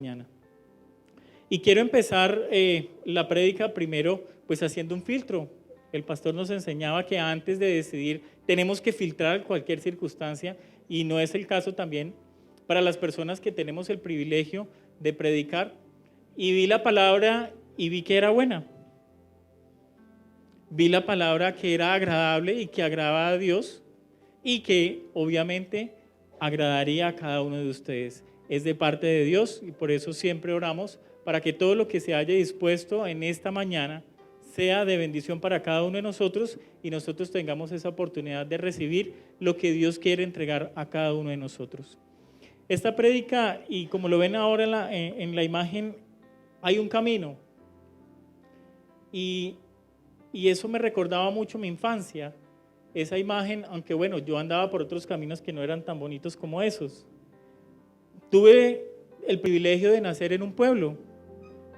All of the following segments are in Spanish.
mañana. Y quiero empezar la prédica primero pues haciendo un filtro. El pastor nos enseñaba que antes de decidir tenemos que filtrar cualquier circunstancia y no es el caso también para las personas que tenemos el privilegio de predicar. Y vi la palabra y vi que era buena. Vi la palabra que era agradable y que agradaba a Dios y que obviamente agradaría a cada uno de ustedes. Es de parte de Dios y por eso siempre oramos para que todo lo que se haya dispuesto en esta mañana sea de bendición para cada uno de nosotros y nosotros tengamos esa oportunidad de recibir lo que Dios quiere entregar a cada uno de nosotros. Esta prédica, y como lo ven ahora en la imagen, hay un camino y eso me recordaba mucho mi infancia, esa imagen, aunque bueno, yo andaba por otros caminos que no eran tan bonitos como esos. Tuve el privilegio de nacer en un pueblo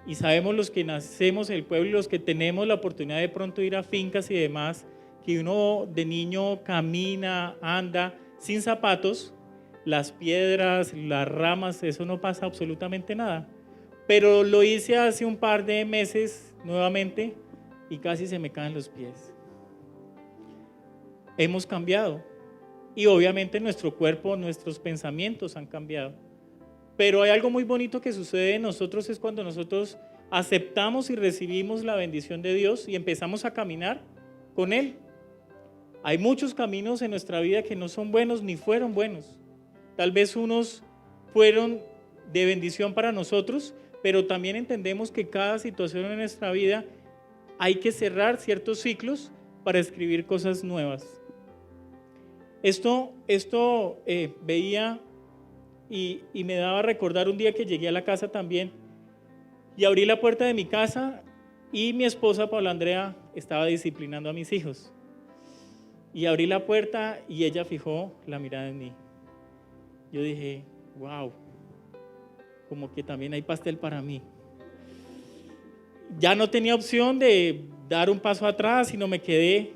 y sabemos los que nacemos en el pueblo y los que tenemos la oportunidad de pronto ir a fincas y demás, que uno de niño camina, anda sin zapatos, las piedras, las ramas, eso no pasa absolutamente nada. Pero lo hice hace un par de meses nuevamente y casi se me caen los pies. Hemos cambiado y obviamente nuestro cuerpo, nuestros pensamientos han cambiado. Pero hay algo muy bonito que sucede en nosotros, es cuando nosotros aceptamos y recibimos la bendición de Dios y empezamos a caminar con Él. Hay muchos caminos en nuestra vida que no son buenos ni fueron buenos. Tal vez unos fueron de bendición para nosotros, pero también entendemos que cada situación en nuestra vida hay que cerrar ciertos ciclos para escribir cosas nuevas. Esto veía y me daba a recordar un día que llegué a la casa también y abrí la puerta de mi casa y mi esposa Paula Andrea estaba disciplinando a mis hijos. Y abrí la puerta y ella fijó la mirada en mí. Yo dije, wow, como que también hay pastel para mí. Ya no tenía opción de dar un paso atrás, sino me quedé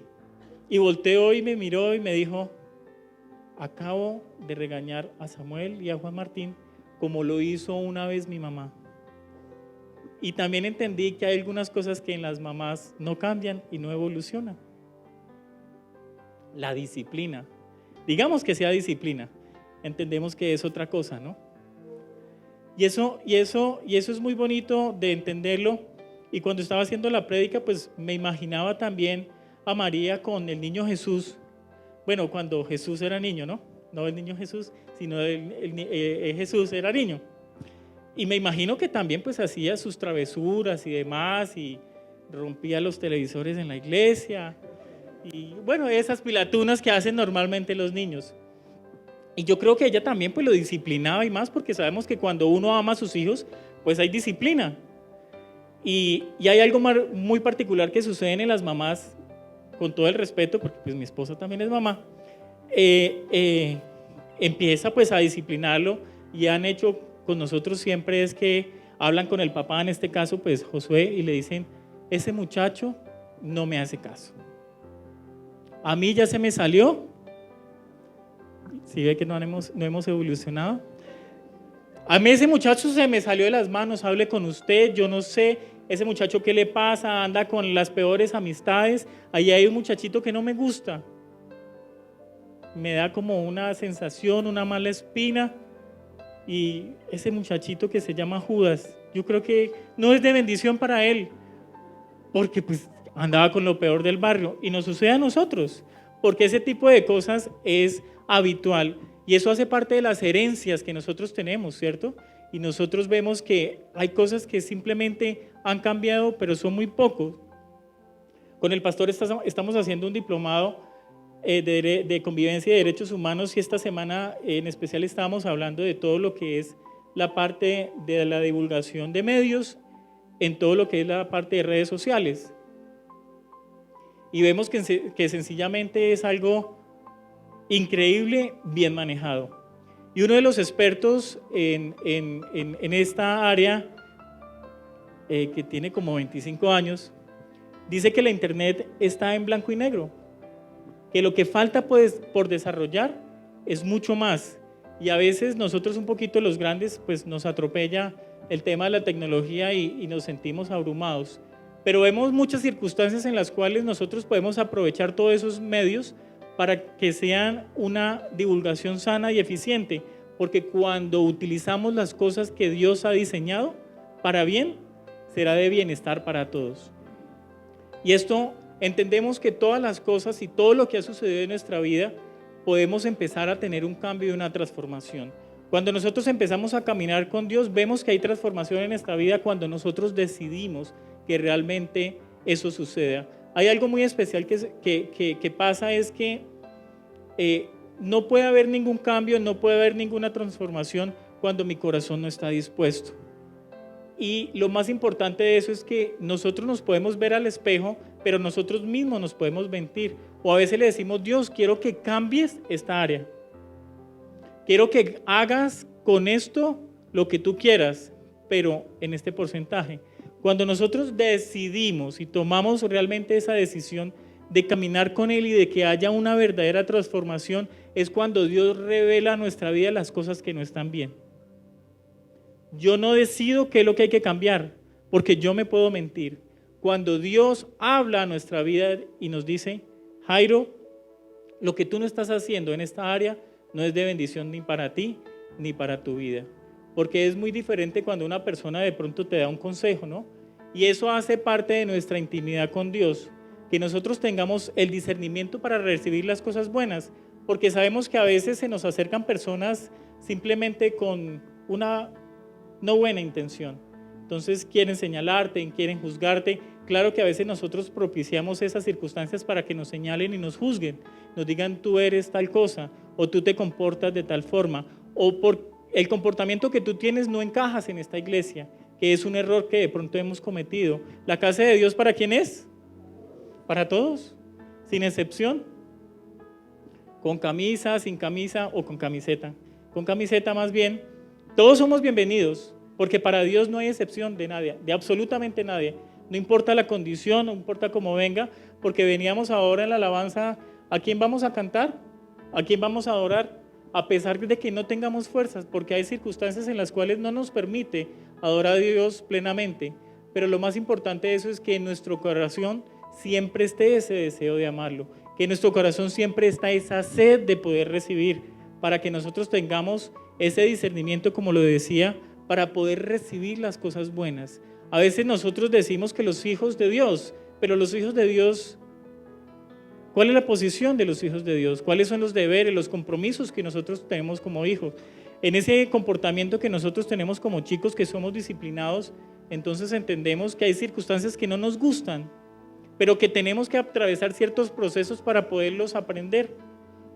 y volteó y me miró y me dijo, acabo de regañar a Samuel y a Juan Martín como lo hizo una vez mi mamá. Y también entendí que hay algunas cosas que en las mamás no cambian y no evolucionan. La disciplina. Digamos que sea disciplina. Entendemos que es otra cosa, ¿no? Y eso es muy bonito de entenderlo. Y cuando estaba haciendo la prédica, pues me imaginaba también a María con el niño Jesús. Bueno, cuando Jesús era niño, ¿no? No el niño Jesús, sino Jesús era niño. Y me imagino que también pues hacía sus travesuras y demás, y rompía los televisores en la iglesia. Y bueno, esas pilatunas que hacen normalmente los niños. Y yo creo que ella también pues lo disciplinaba y más, porque sabemos que cuando uno ama a sus hijos, pues hay disciplina. Y hay algo muy particular que sucede en las mamás, con todo el respeto, porque pues mi esposa también es mamá, empieza pues a disciplinarlo y han hecho con nosotros siempre es que hablan con el papá, en este caso pues Josué, y le dicen, ese muchacho no me hace caso. A mí ya se me salió, si ve que no hemos evolucionado, a mí ese muchacho se me salió de las manos, hable con usted, yo no sé, ese muchacho qué le pasa, anda con las peores amistades, ahí hay un muchachito que no me gusta, me da como una sensación, una mala espina, y ese muchachito que se llama Judas, yo creo que no es de bendición para él, porque pues andaba con lo peor del barrio, y nos sucede a nosotros, porque ese tipo de cosas es habitual, y eso hace parte de las herencias que nosotros tenemos, ¿cierto? Y nosotros vemos que hay cosas que simplemente han cambiado, pero son muy pocos. Con el pastor estamos haciendo un diplomado de convivencia y derechos humanos, y esta semana en especial estábamos hablando de todo lo que es la parte de la divulgación de medios, en todo lo que es la parte de redes sociales. Y vemos que sencillamente es algo increíble, bien manejado. Y uno de los expertos en esta área, que tiene como 25 años, dice que la internet está en blanco y negro, que lo que falta pues, por desarrollar es mucho más. Y a veces nosotros un poquito los grandes pues nos atropella el tema de la tecnología y nos sentimos abrumados. Pero vemos muchas circunstancias en las cuales nosotros podemos aprovechar todos esos medios para que sean una divulgación sana y eficiente, porque cuando utilizamos las cosas que Dios ha diseñado para bien, será de bienestar para todos. Y esto entendemos que todas las cosas y todo lo que ha sucedido en nuestra vida, podemos empezar a tener un cambio y una transformación. Cuando nosotros empezamos a caminar con Dios, vemos que hay transformación en nuestra vida cuando nosotros decidimos que realmente eso suceda. Hay algo muy especial que pasa, es que no puede haber ningún cambio, no puede haber ninguna transformación cuando mi corazón no está dispuesto. Y lo más importante de eso es que nosotros nos podemos ver al espejo, pero nosotros mismos nos podemos mentir. O a veces le decimos: Dios, quiero que cambies esta área. Quiero que hagas con esto lo que tú quieras, pero en este porcentaje. Cuando nosotros decidimos y tomamos realmente esa decisión de caminar con Él y de que haya una verdadera transformación, es cuando Dios revela a nuestra vida las cosas que no están bien. Yo no decido qué es lo que hay que cambiar, porque yo me puedo mentir. Cuando Dios habla a nuestra vida y nos dice: Jairo, lo que tú no estás haciendo en esta área no es de bendición ni para ti ni para tu vida. Porque es muy diferente cuando una persona de pronto te da un consejo, ¿no? Y eso hace parte de nuestra intimidad con Dios, que nosotros tengamos el discernimiento para recibir las cosas buenas, porque sabemos que a veces se nos acercan personas simplemente con una no buena intención. Entonces quieren señalarte, quieren juzgarte. Claro que a veces nosotros propiciamos esas circunstancias para que nos señalen y nos juzguen, nos digan: tú eres tal cosa, o tú te comportas de tal forma, o por el comportamiento que tú tienes no encajas en esta iglesia, que es un error que de pronto hemos cometido. ¿La casa de Dios para quién es? Para todos, sin excepción. Con camisa, sin camisa o con camiseta. Con camiseta más bien. Todos somos bienvenidos, porque para Dios no hay excepción de nadie, de absolutamente nadie. No importa la condición, no importa cómo venga, porque veníamos ahora en la alabanza: ¿a quién vamos a cantar? ¿A quién vamos a adorar? A pesar de que no tengamos fuerzas, porque hay circunstancias en las cuales no nos permite adorar a Dios plenamente. Pero lo más importante de eso es que en nuestro corazón siempre esté ese deseo de amarlo, que en nuestro corazón siempre está esa sed de poder recibir, para que nosotros tengamos ese discernimiento, como lo decía, para poder recibir las cosas buenas. A veces nosotros decimos que los hijos de Dios, pero los hijos de Dios, ¿cuál es la posición de los hijos de Dios? ¿Cuáles son los deberes, los compromisos que nosotros tenemos como hijos? En ese comportamiento que nosotros tenemos como chicos que somos disciplinados, entonces entendemos que hay circunstancias que no nos gustan, pero que tenemos que atravesar ciertos procesos para poderlos aprender.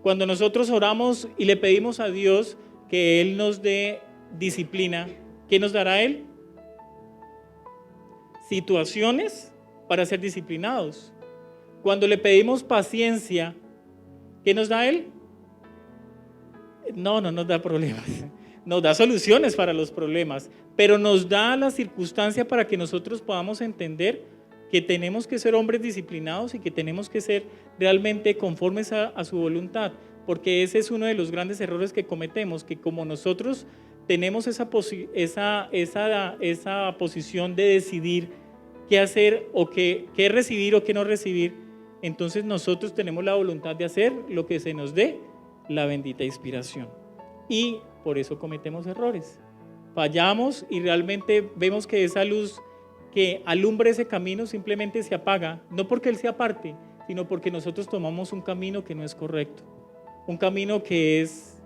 Cuando nosotros oramos y le pedimos a Dios que Él nos dé disciplina, ¿qué nos dará Él? Situaciones para ser disciplinados. Cuando le pedimos paciencia, ¿qué nos da Él? No nos da problemas, nos da soluciones para los problemas, pero nos da la circunstancia para que nosotros podamos entender que tenemos que ser hombres disciplinados y que tenemos que ser realmente conformes a su voluntad, porque ese es uno de los grandes errores que cometemos, que como nosotros tenemos esa posición de decidir qué hacer o qué recibir o qué no recibir, entonces nosotros tenemos la voluntad de hacer lo que se nos dé la bendita inspiración. Y por eso cometemos errores. Fallamos y realmente vemos que esa luz que alumbra ese camino simplemente se apaga, no porque Él se aparte, sino porque nosotros tomamos un camino que no es correcto, un camino que es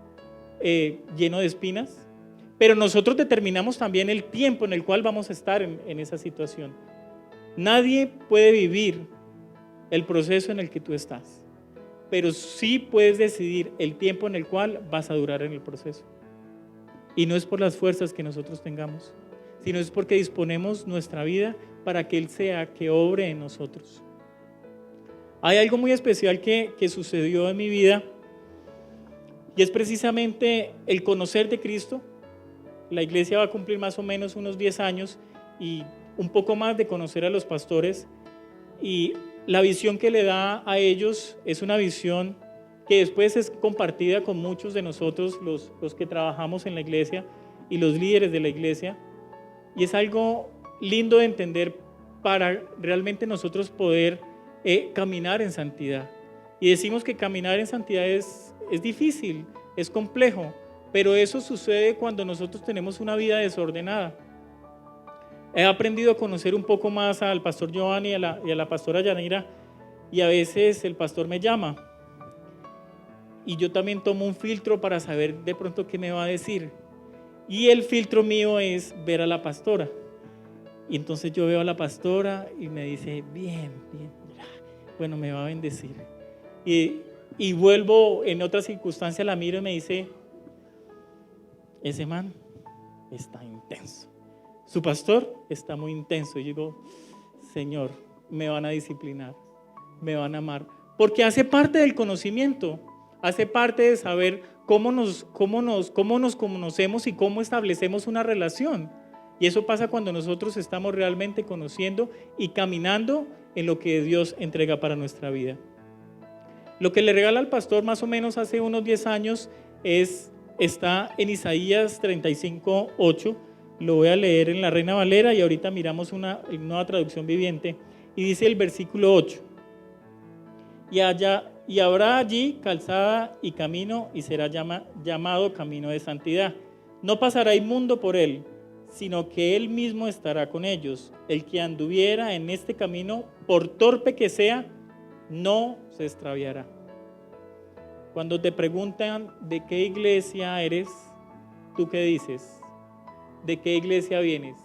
lleno de espinas, pero nosotros determinamos también el tiempo en el cual vamos a estar en esa situación. Nadie puede vivir el proceso en el que tú estás, pero sí puedes decidir el tiempo en el cual vas a durar en el proceso. Y no es por las fuerzas que nosotros tengamos, sino es porque disponemos nuestra vida para que Él sea que obre en nosotros. Hay algo muy especial que sucedió en mi vida, y es precisamente el conocer de Cristo. La iglesia va a cumplir más o menos unos 10 años y un poco más de conocer a los pastores, y la visión que le da a ellos es una visión que después es compartida con muchos de nosotros, los que trabajamos en la iglesia y los líderes de la iglesia, Y es algo lindo de entender para realmente nosotros poder caminar en santidad. Y decimos que caminar en santidad es difícil, es complejo, pero eso sucede cuando nosotros tenemos una vida desordenada. He aprendido a conocer un poco más al pastor Giovanni y a la pastora Yanira, y a veces el pastor me llama y yo también tomo un filtro para saber de pronto qué me va a decir. Y el filtro mío es ver a la pastora. Y entonces yo veo a la pastora y me dice, bien, bueno, me va a bendecir. Y vuelvo en otra circunstancia, la miro y me dice, ese man está intenso. Su pastor está muy intenso. Y yo digo, Señor, me van a disciplinar, me van a amar. Porque hace parte del conocimiento, hace parte de saber cómo nos conocemos y cómo establecemos una relación. Y eso pasa cuando nosotros estamos realmente conociendo y caminando en lo que Dios entrega para nuestra vida. Lo que le regala al pastor más o menos hace unos 10 años está en Isaías 35:8. Lo voy a leer en la Reina Valera y ahorita miramos una nueva traducción viviente. Y dice el versículo 8. Y habrá allí calzada y camino, y será llamado camino de santidad. No pasará inmundo por él, sino que él mismo estará con ellos. El que anduviera en este camino, por torpe que sea, no se extraviará. Cuando te preguntan de qué iglesia eres, ¿tú qué dices? ¿De qué iglesia vienes?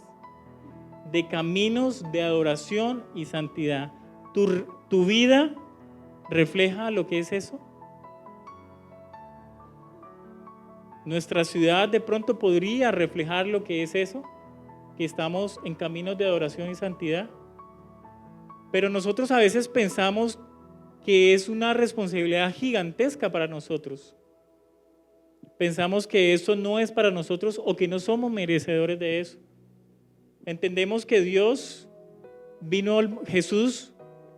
De caminos de adoración y santidad. ¿Tu vida refleja lo que es eso? Nuestra ciudad de pronto podría reflejar lo que es eso, que estamos en caminos de adoración y santidad. Pero nosotros a veces pensamos que es una responsabilidad gigantesca para nosotros. Pensamos que eso no es para nosotros o que no somos merecedores de eso. Entendemos que Dios Jesús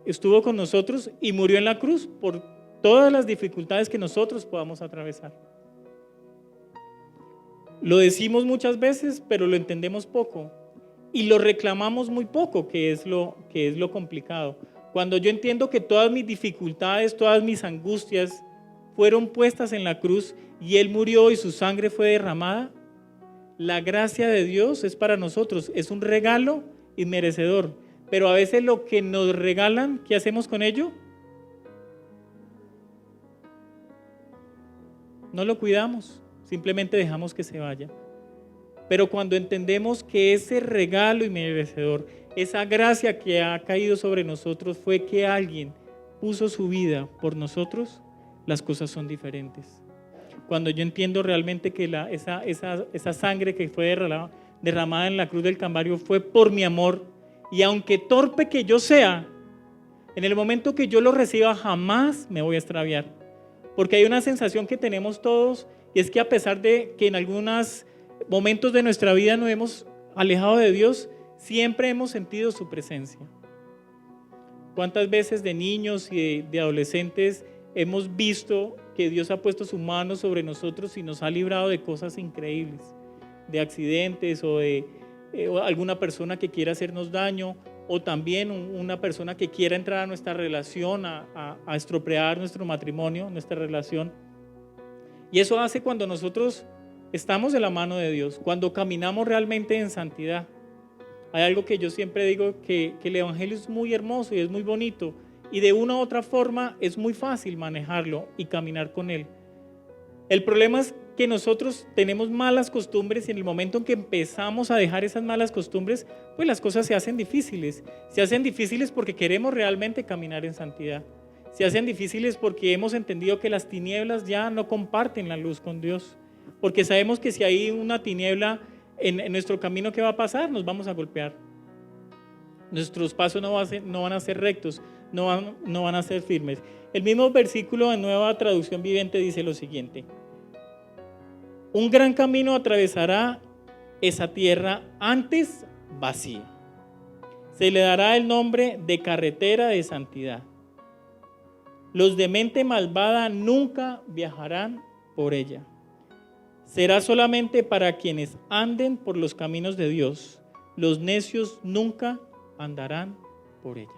estuvo con nosotros y murió en la cruz por todas las dificultades que nosotros podamos atravesar. Lo decimos muchas veces, pero lo entendemos poco y lo reclamamos muy poco, que es lo complicado. Cuando yo entiendo que todas mis dificultades, todas mis angustias fueron puestas en la cruz y Él murió y su sangre fue derramada, la gracia de Dios es para nosotros, es un regalo inmerecedor. Pero a veces lo que nos regalan, ¿qué hacemos con ello? No lo cuidamos, simplemente dejamos que se vaya. Pero cuando entendemos que ese regalo inmerecedor, esa gracia que ha caído sobre nosotros fue que alguien puso su vida por nosotros, las cosas son diferentes. Cuando yo entiendo realmente que esa sangre que fue derramada en la cruz del Calvario fue por mi amor, y aunque torpe que yo sea, en el momento que yo lo reciba jamás me voy a extraviar. Porque hay una sensación que tenemos todos, y es que a pesar de que en algunos momentos de nuestra vida nos hemos alejado de Dios, siempre hemos sentido su presencia. ¿Cuántas veces de niños y de adolescentes hemos visto que Dios ha puesto su mano sobre nosotros y nos ha librado de cosas increíbles, de accidentes o de alguna persona que quiera hacernos daño, o también una persona que quiera entrar a nuestra relación, a estropear nuestro matrimonio, nuestra relación? Y eso hace cuando nosotros estamos de la mano de Dios, cuando caminamos realmente en santidad. Hay algo que yo siempre digo, que el evangelio es muy hermoso y es muy bonito, y de una u otra forma es muy fácil manejarlo y caminar con él. El problema es que nosotros tenemos malas costumbres, y en el momento en que empezamos a dejar esas malas costumbres, pues las cosas se hacen difíciles. Se hacen difíciles porque queremos realmente caminar en santidad. Se hacen difíciles porque hemos entendido que las tinieblas ya no comparten la luz con Dios. Porque sabemos que si hay una tiniebla en nuestro camino, ¿qué va a pasar? Nos vamos a golpear. Nuestros pasos no van a ser rectos, no van a ser firmes. El mismo versículo en Nueva Traducción Viviente dice lo siguiente: un gran camino atravesará esa tierra antes vacía. Se le dará el nombre de carretera de santidad. Los de mente malvada nunca viajarán por ella. Será solamente para quienes anden por los caminos de Dios, los necios nunca andarán por ella.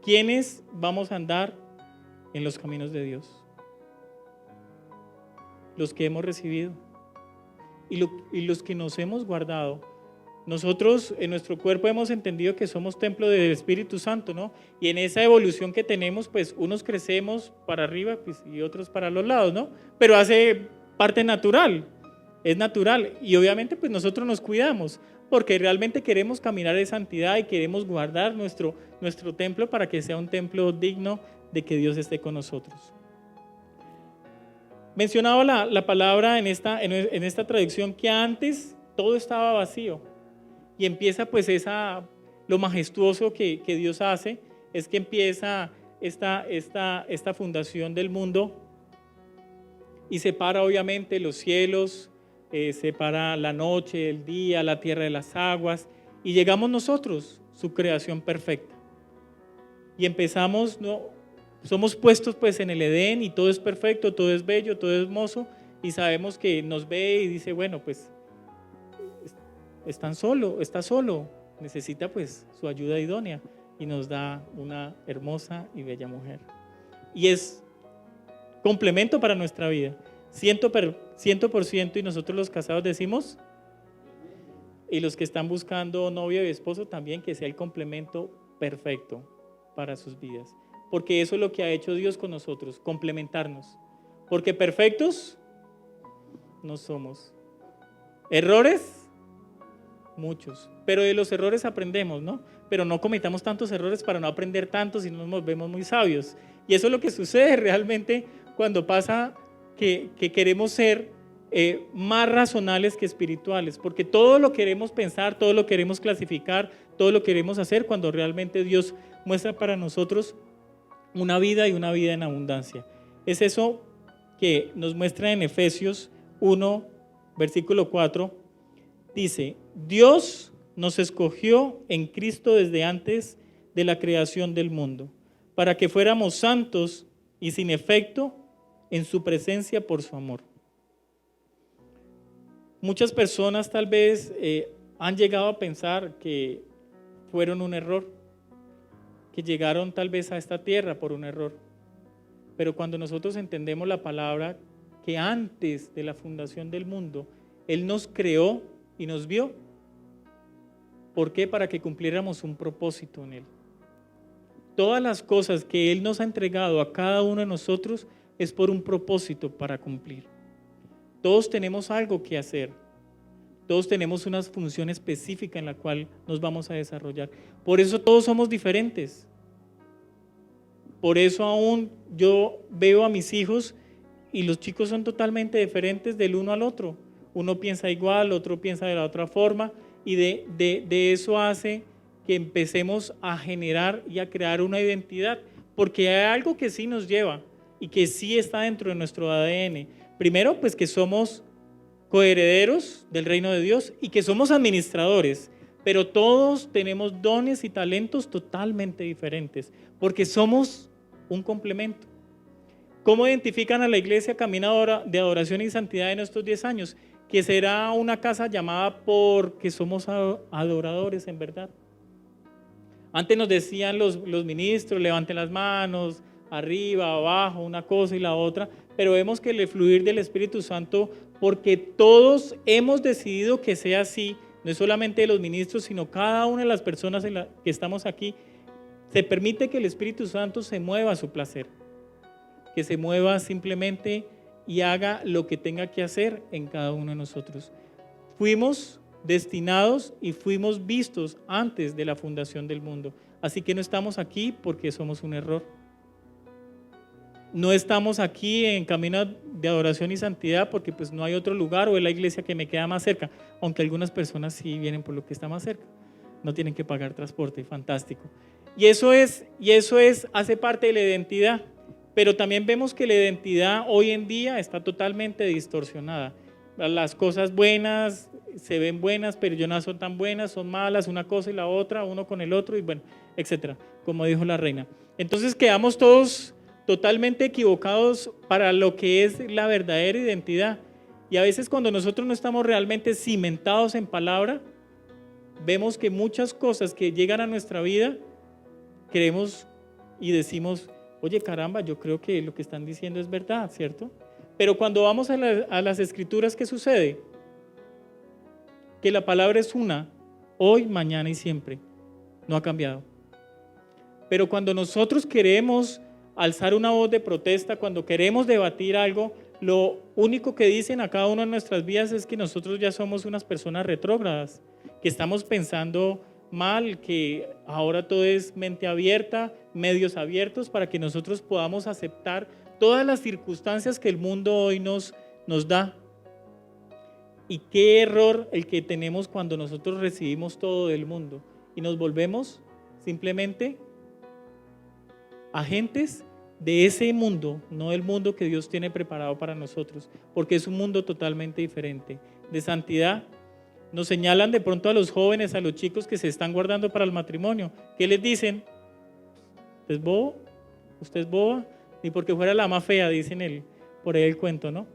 ¿Quiénes vamos a andar en los caminos de Dios? Los que hemos recibido y los que nos hemos guardado. Nosotros en nuestro cuerpo hemos entendido que somos templo del Espíritu Santo, ¿no? Y en esa evolución que tenemos, pues unos crecemos para arriba, pues, y otros para los lados, ¿no? Pero hace parte natural, es natural. Y obviamente pues nosotros nos cuidamos porque realmente queremos caminar en santidad y queremos guardar nuestro templo para que sea un templo digno de que Dios esté con nosotros. Mencionaba la palabra en esta traducción que antes todo estaba vacío. Y empieza pues lo majestuoso que Dios hace, es que empieza esta fundación del mundo y separa obviamente los cielos, separa la noche, el día, la tierra de las aguas, y llegamos nosotros, su creación perfecta. Y empezamos, ¿no? Somos puestos pues en el Edén y todo es perfecto, todo es bello, todo es hermoso, y sabemos que nos ve y dice, bueno, pues está solo, necesita pues su ayuda idónea, y nos da una hermosa y bella mujer. Y es complemento para nuestra vida, 100%, y nosotros los casados decimos, y los que están buscando novio y esposo también, que sea el complemento perfecto para sus vidas, porque eso es lo que ha hecho Dios con nosotros, complementarnos, porque perfectos no somos. Errores muchos, pero de los errores aprendemos, ¿no? Pero no cometamos tantos errores para no aprender tantos y no nos vemos muy sabios. Y eso es lo que sucede realmente cuando pasa que queremos ser más racionales que espirituales, porque todo lo queremos pensar, todo lo queremos clasificar, todo lo queremos hacer cuando realmente Dios muestra para nosotros una vida y una vida en abundancia. Es eso que nos muestra en Efesios 1, versículo 4. Dice, Dios nos escogió en Cristo desde antes de la creación del mundo, para que fuéramos santos y sin efecto en su presencia por su amor. Muchas personas tal vez han llegado a pensar que fueron un error, que llegaron tal vez a esta tierra por un error. Pero cuando nosotros entendemos la palabra, que antes de la fundación del mundo, Él nos creó y nos vio. ¿Por qué? Para que cumpliéramos un propósito en Él. Todas las cosas que Él nos ha entregado a cada uno de nosotros es por un propósito para cumplir. Todos tenemos algo que hacer. Todos tenemos una función específica en la cual nos vamos a desarrollar. Por eso todos somos diferentes. Por eso aún yo veo a mis hijos y los chicos son totalmente diferentes del uno al otro. Uno piensa igual, otro piensa de la otra forma, y de eso hace que empecemos a generar y a crear una identidad, porque hay algo que sí nos lleva y que sí está dentro de nuestro ADN. Primero, pues que somos coherederos del reino de Dios y que somos administradores, pero todos tenemos dones y talentos totalmente diferentes, porque somos un complemento. ¿Cómo identifican a la iglesia caminadora de adoración y santidad en estos 10 años? Que será una casa llamada porque somos adoradores en verdad. Antes nos decían los ministros, levanten las manos, arriba, abajo, una cosa y la otra, pero vemos que el fluir del Espíritu Santo, porque todos hemos decidido que sea así, no es solamente los ministros, sino cada una de las personas que estamos aquí, se permite que el Espíritu Santo se mueva a su placer, que se mueva simplemente y haga lo que tenga que hacer en cada uno de nosotros. Fuimos destinados y fuimos vistos antes de la fundación del mundo, así que no estamos aquí porque somos un error. No estamos aquí en camino de adoración y santidad porque pues no hay otro lugar o es la iglesia que me queda más cerca, aunque algunas personas sí vienen por lo que está más cerca, no tienen que pagar transporte, fantástico. Y eso hace parte de la identidad, pero también vemos que la identidad hoy en día está totalmente distorsionada. Las cosas buenas se ven buenas, pero ya no son tan buenas, son malas, una cosa y la otra, uno con el otro y bueno, etcétera, como dijo la reina. Entonces quedamos todos totalmente equivocados para lo que es la verdadera identidad. Y a veces cuando nosotros no estamos realmente cimentados en palabra, vemos que muchas cosas que llegan a nuestra vida, creemos y decimos, oye, caramba, yo creo que lo que están diciendo es verdad, ¿cierto? Pero cuando vamos a las escrituras, ¿qué sucede? Que la palabra es una, hoy, mañana y siempre. No ha cambiado. Pero cuando nosotros queremos alzar una voz de protesta, cuando queremos debatir algo, lo único que dicen a cada una de nuestras vidas es que nosotros ya somos unas personas retrógradas, que estamos pensando mal, que ahora todo es mente abierta, medios abiertos, para que nosotros podamos aceptar todas las circunstancias que el mundo hoy nos da. Y qué error el que tenemos cuando nosotros recibimos todo del mundo y nos volvemos simplemente agentes de ese mundo, no del mundo que Dios tiene preparado para nosotros, porque es un mundo totalmente diferente. De santidad, nos señalan de pronto a los jóvenes, a los chicos que se están guardando para el matrimonio. ¿Qué les dicen? ¿Usted es bobo? ¿Usted es boba? Ni porque fuera la más fea, dicen por ahí el cuento, ¿no?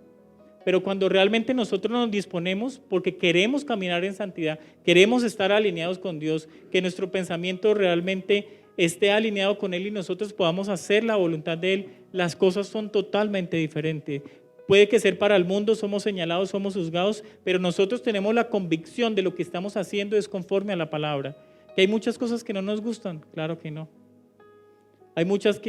Pero cuando realmente nosotros nos disponemos, porque queremos caminar en santidad, queremos estar alineados con Dios, que nuestro pensamiento realmente esté alineado con Él y nosotros podamos hacer la voluntad de Él, las cosas son totalmente diferentes. Puede que ser para el mundo, somos señalados, somos juzgados, pero nosotros tenemos la convicción de lo que estamos haciendo es conforme a la palabra. ¿Que hay muchas cosas que no nos gustan? Claro que no. Hay muchas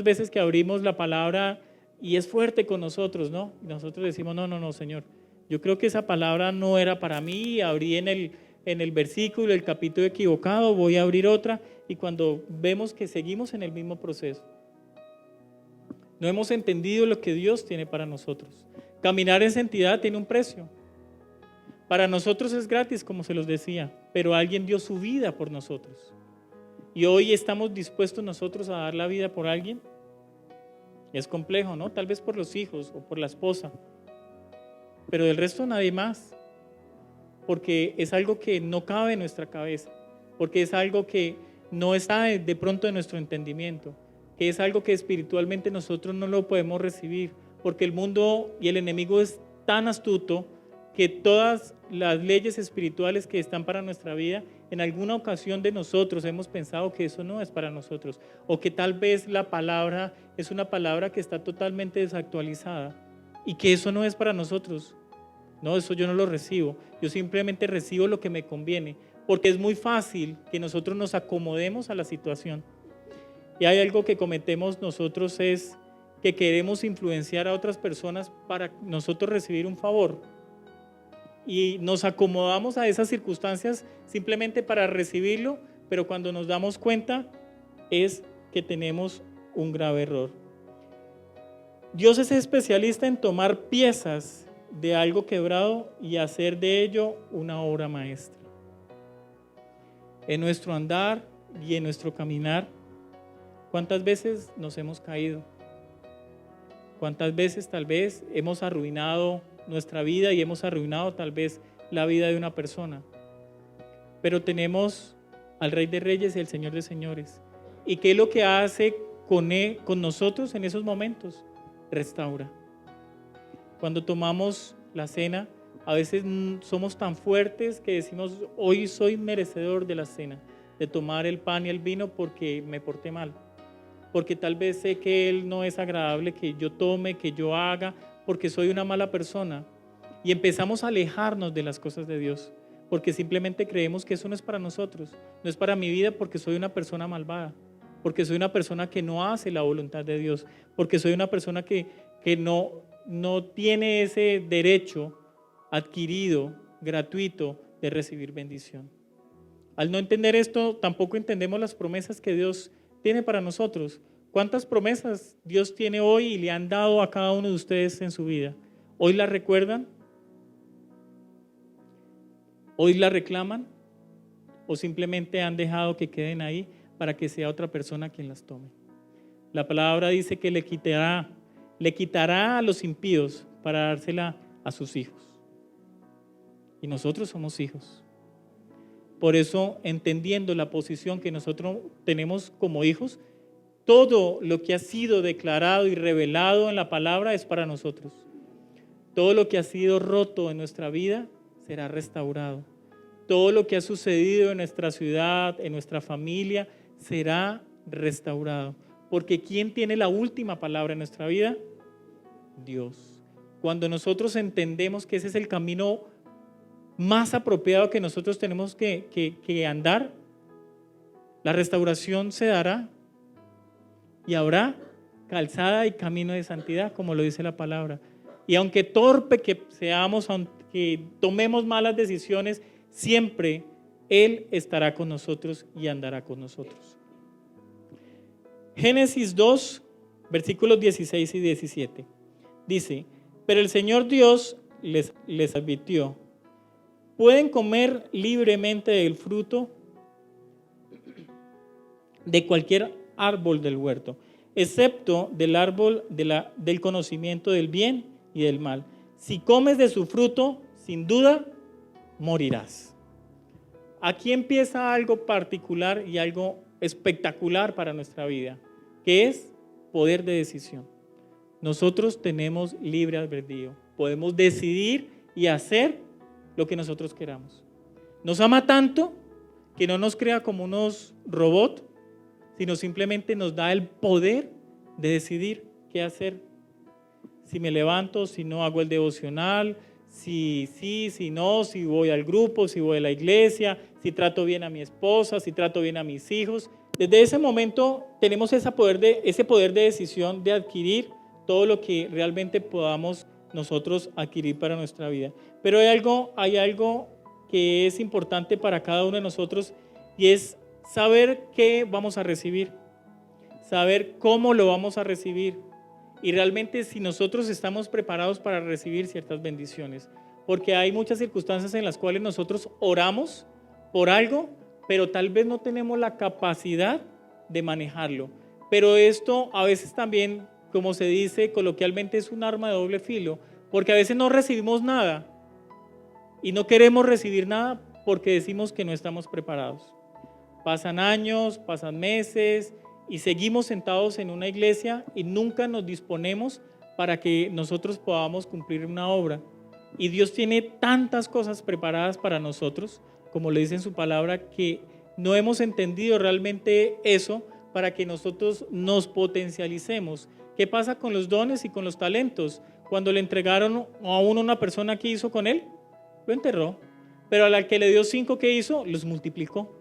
veces que abrimos la palabra y es fuerte con nosotros, ¿no? Y nosotros decimos, no, Señor, yo creo que esa palabra no era para mí, abrí en el versículo, el capítulo equivocado, voy a abrir otra, y cuando vemos que seguimos en el mismo proceso, no hemos entendido lo que Dios tiene para nosotros. Caminar en santidad tiene un precio. Para nosotros es gratis, como se los decía, pero alguien dio su vida por nosotros. Y hoy estamos dispuestos nosotros a dar la vida por alguien. Es complejo, ¿no? Tal vez por los hijos o por la esposa, pero del resto nadie más, porque es algo que no cabe en nuestra cabeza, porque es algo que no está de pronto en nuestro entendimiento, que es algo que espiritualmente nosotros no lo podemos recibir, porque el mundo y el enemigo es tan astuto que todas las leyes espirituales que están para nuestra vida, en alguna ocasión de nosotros hemos pensado que eso no es para nosotros, o que tal vez la palabra es una palabra que está totalmente desactualizada y que eso no es para nosotros. No, eso yo no lo recibo, yo simplemente recibo lo que me conviene, porque es muy fácil que nosotros nos acomodemos a la situación. Y hay algo que cometemos nosotros, es que queremos influenciar a otras personas para nosotros recibir un favor. Y nos acomodamos a esas circunstancias simplemente para recibirlo, pero cuando nos damos cuenta es que tenemos un grave error. Dios es especialista en tomar piezas de algo quebrado y hacer de ello una obra maestra. En nuestro andar y en nuestro caminar, ¿cuántas veces nos hemos caído? ¿Cuántas veces tal vez hemos arruinado nuestra vida y hemos arruinado tal vez la vida de una persona? Pero tenemos al Rey de Reyes y al Señor de Señores. ¿Y qué es lo que hace con nosotros en esos momentos? Restaura. Cuando tomamos la cena, a veces somos tan fuertes que decimos, hoy soy merecedor de la cena, de tomar el pan y el vino porque me porté mal, porque tal vez sé que Él no es agradable que yo tome, que yo haga, porque soy una mala persona. Y empezamos a alejarnos de las cosas de Dios, porque simplemente creemos que eso no es para nosotros, no es para mi vida porque soy una persona malvada, porque soy una persona que no hace la voluntad de Dios, porque soy una persona que no tiene ese derecho adquirido, gratuito, de recibir bendición. Al no entender esto, tampoco entendemos las promesas que Dios tiene para nosotros. ¿Cuántas promesas Dios tiene hoy y le han dado a cada uno de ustedes en su vida? ¿Hoy las recuerdan? ¿Hoy las reclaman? ¿O simplemente han dejado que queden ahí para que sea otra persona quien las tome? La palabra dice que le quitará a los impíos para dársela a sus hijos. Y nosotros somos hijos. Por eso, entendiendo la posición que nosotros tenemos como hijos, todo lo que ha sido declarado y revelado en la palabra es para nosotros. Todo lo que ha sido roto en nuestra vida será restaurado. todo lo que ha sucedido en nuestra ciudad, en nuestra familia, será restaurado. Porque ¿quién tiene la última palabra en nuestra vida? Dios. Cuando nosotros entendemos que ese es el camino más apropiado que nosotros tenemos que andar, la restauración se dará y habrá calzada y camino de santidad, como lo dice la palabra. Y aunque torpe que seamos, aunque tomemos malas decisiones, siempre Él estará con nosotros y andará con nosotros. Génesis 2, versículos 16 y 17. Dice: pero el Señor Dios les advirtió: pueden comer libremente del fruto de cualquier árbol del huerto, excepto del árbol del conocimiento del bien y del mal. Si comes de su fruto, sin duda morirás. Aquí empieza algo particular y algo espectacular para nuestra vida, que es poder de decisión. Nosotros tenemos libre albedrío, podemos decidir y hacer lo que nosotros queramos. Nos ama tanto que no nos crea como unos robots, sino simplemente nos da el poder de decidir qué hacer. Si me levanto, si no hago el devocional, si sí, si no, si voy al grupo, si voy a la iglesia, si trato bien a mi esposa, si trato bien a mis hijos. Desde ese momento tenemos ese poder de decisión de adquirir todo lo que realmente podamos nosotros adquirir para nuestra vida. Pero hay algo que es importante para cada uno de nosotros, y es saber qué vamos a recibir, saber cómo lo vamos a recibir y realmente si nosotros estamos preparados para recibir ciertas bendiciones. Porque hay muchas circunstancias en las cuales nosotros oramos por algo, pero tal vez no tenemos la capacidad de manejarlo. Pero esto a veces también, como se dice coloquialmente, es un arma de doble filo, porque a veces no recibimos nada y no queremos recibir nada porque decimos que no estamos preparados. Pasan años, pasan meses y seguimos sentados en una iglesia y nunca nos disponemos para que nosotros podamos cumplir una obra. Y Dios tiene tantas cosas preparadas para nosotros, como le dice en su palabra, que no hemos entendido realmente eso para que nosotros nos potencialicemos. ¿Qué pasa con los dones y con los talentos? Cuando le entregaron a uno una persona, ¿qué hizo con él? Lo enterró. Pero a la que le dio 5, ¿qué hizo? Los multiplicó.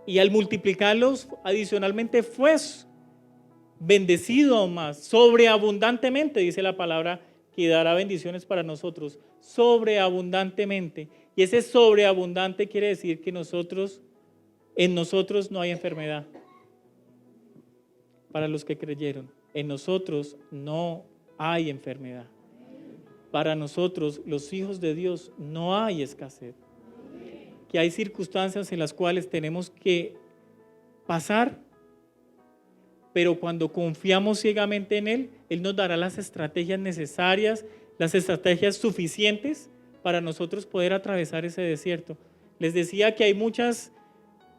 Y al multiplicarlos, adicionalmente fue bendecido aún más, sobreabundantemente, dice la palabra, que dará bendiciones para nosotros, sobreabundantemente. Y ese sobreabundante quiere decir que en nosotros no hay enfermedad. Para los que creyeron, en nosotros no hay enfermedad. Para nosotros, los hijos de Dios, no hay escasez. Que hay circunstancias en las cuales tenemos que pasar, pero cuando confiamos ciegamente en Él, Él nos dará las estrategias necesarias, las estrategias suficientes para nosotros poder atravesar ese desierto. Les decía que hay muchas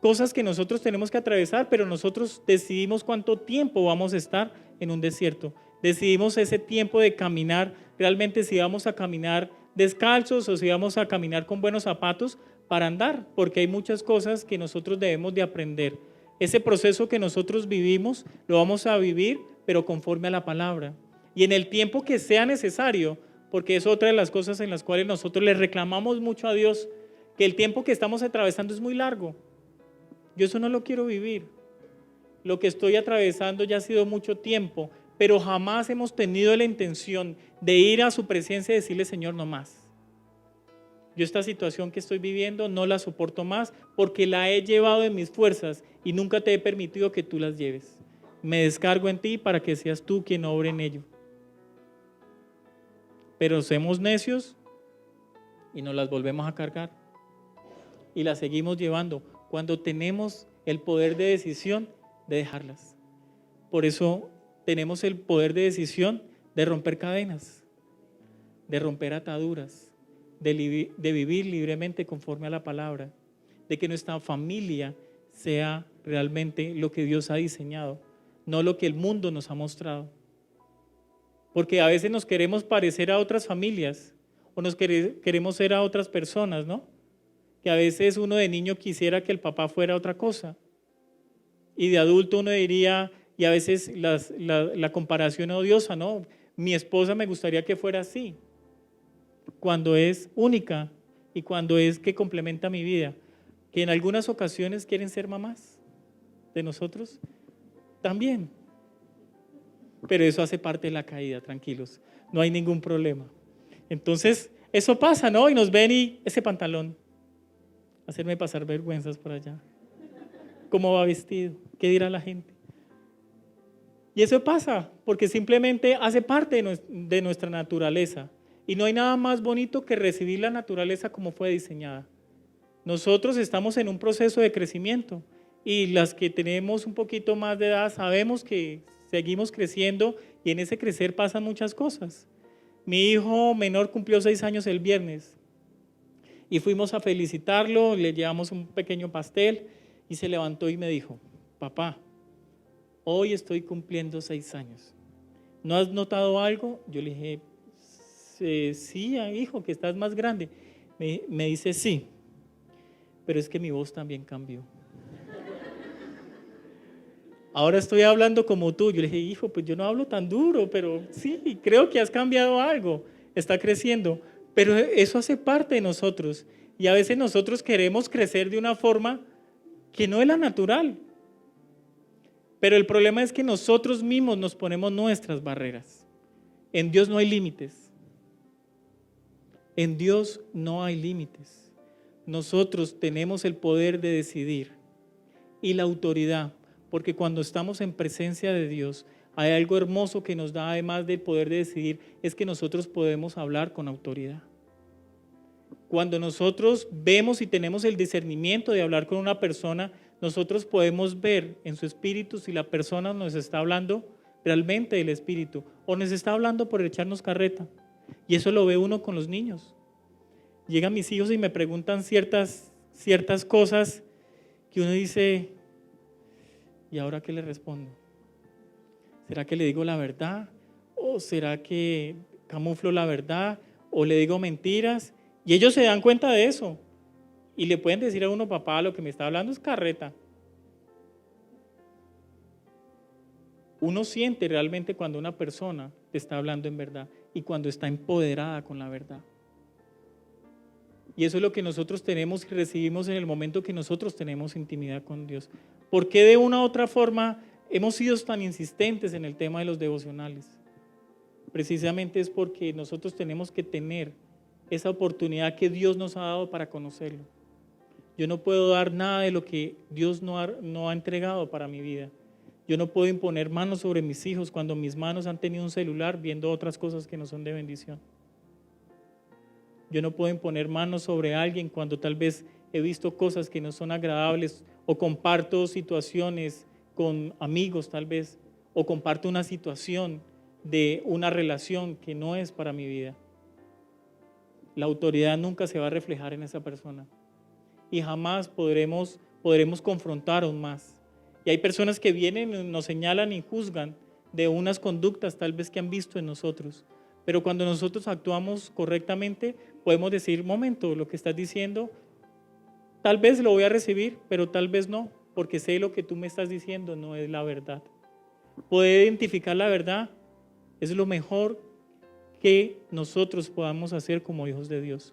cosas que nosotros tenemos que atravesar, pero nosotros decidimos cuánto tiempo vamos a estar en un desierto. Decidimos ese tiempo de caminar, realmente si vamos a caminar descalzos o si vamos a caminar con buenos zapatos para andar, porque hay muchas cosas que nosotros debemos de aprender. Ese proceso que nosotros vivimos, lo vamos a vivir, pero conforme a la palabra. Y en el tiempo que sea necesario, porque es otra de las cosas en las cuales nosotros le reclamamos mucho a Dios, que el tiempo que estamos atravesando es muy largo. Yo eso no lo quiero vivir. Lo que estoy atravesando ya ha sido mucho tiempo, pero jamás hemos tenido la intención de ir a su presencia y decirle: Señor, no más. Yo esta situación que estoy viviendo no la soporto más porque la he llevado en mis fuerzas y nunca te he permitido que tú las lleves. Me descargo en ti para que seas tú quien obre en ello. Pero somos necios y nos las volvemos a cargar y las seguimos llevando cuando tenemos el poder de decisión de dejarlas. Por eso tenemos el poder de decisión de romper cadenas, de romper ataduras, de vivir libremente conforme a la palabra, de que nuestra familia sea realmente lo que Dios ha diseñado, no lo que el mundo nos ha mostrado. Porque a veces nos queremos parecer a otras familias o nos queremos ser a otras personas, ¿no? que a veces uno de niño quisiera que el papá fuera otra cosa. Y de adulto uno diría, y a veces la comparación odiosa, ¿no? Mi esposa me gustaría que fuera así, cuando es única y cuando es que complementa mi vida. Que en algunas ocasiones quieren ser mamás de nosotros también. Pero eso hace parte de la caída, tranquilos, no hay ningún problema. Entonces, eso pasa, ¿no? Y nos ven y ese pantalón, hacerme pasar vergüenzas por allá. ¿Cómo va vestido? ¿Qué dirá la gente? Y eso pasa, porque simplemente hace parte de nuestra naturaleza. Y no hay nada más bonito que recibir la naturaleza como fue diseñada. Nosotros estamos en un proceso de crecimiento y las que tenemos un poquito más de edad sabemos que seguimos creciendo y en ese crecer pasan muchas cosas. Mi hijo menor cumplió 6 años el viernes y fuimos a felicitarlo, le llevamos un pequeño pastel y se levantó y me dijo, papá, hoy estoy cumpliendo 6 años. ¿No has notado algo? Yo le dije, sí, hijo, que estás más grande. Me dice, sí, pero es que mi voz también cambió. Ahora estoy hablando como tú. Yo le dije, hijo, pues yo no hablo tan duro, pero sí, creo que has cambiado algo, está creciendo. Pero eso hace parte de nosotros. Y a veces nosotros queremos crecer de una forma que no es la natural. Pero el problema es que nosotros mismos nos ponemos nuestras barreras. En Dios no hay límites. En Dios no hay límites. Nosotros tenemos el poder de decidir y la autoridad, porque cuando estamos en presencia de Dios, hay algo hermoso que nos da, además del poder de decidir, es que nosotros podemos hablar con autoridad. Cuando nosotros vemos y tenemos el discernimiento de hablar con una persona, nosotros podemos ver en su espíritu si la persona nos está hablando realmente del espíritu o nos está hablando por echarnos carreta. Y eso lo ve uno con los niños. Llegan mis hijos y me preguntan ciertas cosas que uno dice, ¿y ahora qué le respondo? ¿Será que le digo la verdad? ¿O será que camuflo la verdad? ¿O le digo mentiras? Y ellos se dan cuenta de eso. Y le pueden decir a uno, papá, lo que me está hablando es carreta. Uno siente realmente cuando una persona te está hablando en verdad y cuando está empoderada con la verdad. Y eso es lo que nosotros tenemos y recibimos en el momento que nosotros tenemos intimidad con Dios. ¿Por qué de una u otra forma hemos sido tan insistentes en el tema de los devocionales? Precisamente es porque nosotros tenemos que tener esa oportunidad que Dios nos ha dado para conocerlo. Yo no puedo dar nada de lo que Dios no ha entregado para mi vida. Yo no puedo imponer manos sobre mis hijos cuando mis manos han tenido un celular viendo otras cosas que no son de bendición. Yo no puedo imponer manos sobre alguien cuando tal vez he visto cosas que no son agradables o comparto situaciones con amigos tal vez o comparto una situación de una relación que no es para mi vida. La autoridad nunca se va a reflejar en esa persona y jamás podremos confrontar aún más. Y hay personas que vienen, nos señalan y juzgan de unas conductas tal vez que han visto en nosotros. Pero cuando nosotros actuamos correctamente, podemos decir, momento, lo que estás diciendo, tal vez lo voy a recibir, pero tal vez no, porque sé lo que tú me estás diciendo no es la verdad. Poder identificar la verdad es lo mejor que nosotros podamos hacer como hijos de Dios.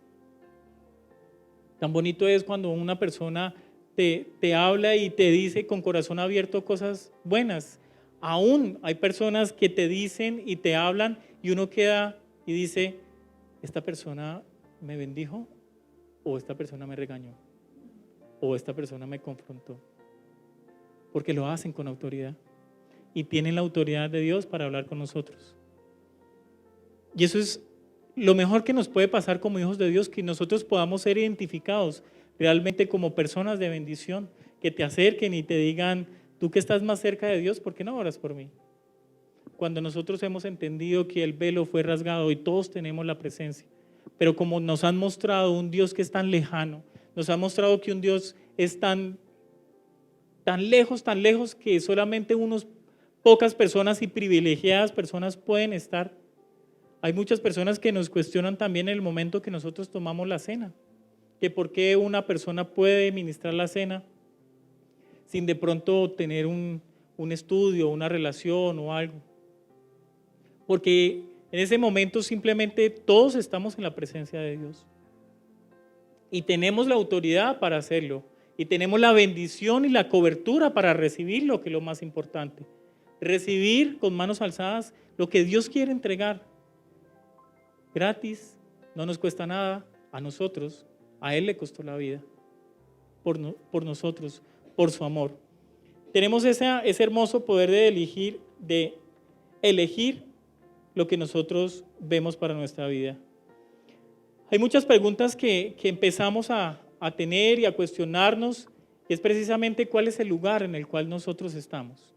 Tan bonito es cuando una persona te habla y te dice con corazón abierto cosas buenas. Aún hay personas que te dicen y te hablan y uno queda y dice, ¿esta persona me bendijo o esta persona me regañó o esta persona me confrontó? Porque lo hacen con autoridad y tienen la autoridad de Dios para hablar con nosotros. Y eso es lo mejor que nos puede pasar como hijos de Dios, que nosotros podamos ser identificados realmente como personas de bendición, que te acerquen y te digan, tú que estás más cerca de Dios, ¿por qué no oras por mí? Cuando nosotros hemos entendido que el velo fue rasgado y todos tenemos la presencia, pero como nos han mostrado un Dios que es tan lejano, nos han mostrado que un Dios es tan lejos que solamente unos pocas personas y privilegiadas personas pueden estar. Hay muchas personas que nos cuestionan también en el momento que nosotros tomamos la cena. que por qué una persona puede ministrar la cena sin de pronto tener un estudio, una relación o algo. Porque en ese momento simplemente todos estamos en la presencia de Dios. Y tenemos la autoridad para hacerlo. Y tenemos la bendición y la cobertura para recibirlo, que es lo más importante. Recibir con manos alzadas lo que Dios quiere entregar. Gratis, no nos cuesta nada a nosotros. A Él le costó la vida. Por nosotros, por su amor. Tenemos ese hermoso poder de elegir lo que nosotros vemos para nuestra vida. Hay muchas preguntas que empezamos a tener y a cuestionarnos, y es precisamente cuál es el lugar en el cual nosotros estamos.